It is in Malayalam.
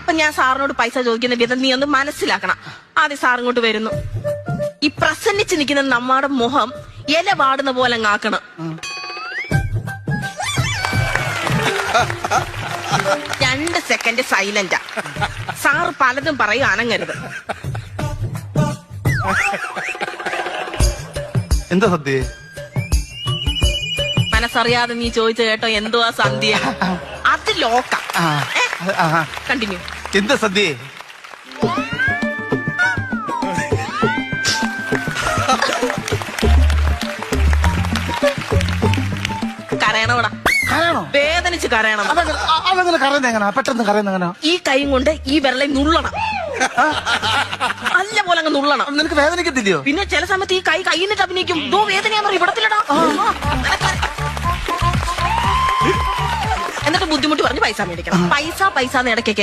അപ്പൊ ഞാൻ സാറിനോട് പൈസ ചോദിക്കുന്ന വിധം നീ ഒന്ന് മനസ്സിലാക്കണം. ആദ്യം സാറിങ്ങോട്ട് വരുന്നു. ഈ പ്രസന്നിച്ച് നിൽക്കുന്ന നമ്മുടെ മുഖം ഇല പാടുന്ന പോലെ ആക്കണം. 2 സെക്കൻഡ് സൈലന്റാ. സാറ് പലതും പറയും, അനങ്ങരുത്. എന്താ സദ്യ? മനസ്സറിയാതെ നീ ചോദിച്ചു കേട്ടോ എന്തുവാ സന്ധ്യ? അത് ലോക്ക. കണ്ടിന്യൂ. എന്താ സദ്യ? കരയണോടാ, വേദനിച്ച് കരയണം. അതങ്ങനെ കരയുന്ന എങ്ങനാ? പെട്ടെന്ന് കരയുന്ന എങ്ങനാ? ഈ കൈ കൊണ്ട് ഈ വിരളെ നുള്ളണം, നല്ല പോലെ അങ്ങ് നുള്ളണം. നിനക്ക് വേദനിക്കത്തില്ലയോ? പിന്നെ ചില സമയത്ത് ഈ കൈ കൈന്നിട്ട് അഭിനയിക്കും. ദോ വേദനയാ പറയും, ഇവിടത്തിലടാ. എന്നിട്ട് ബുദ്ധിമുട്ട് പറഞ്ഞ് പൈസ മേടിക്കണം. പൈസ ഇടയ്ക്കൊക്കെ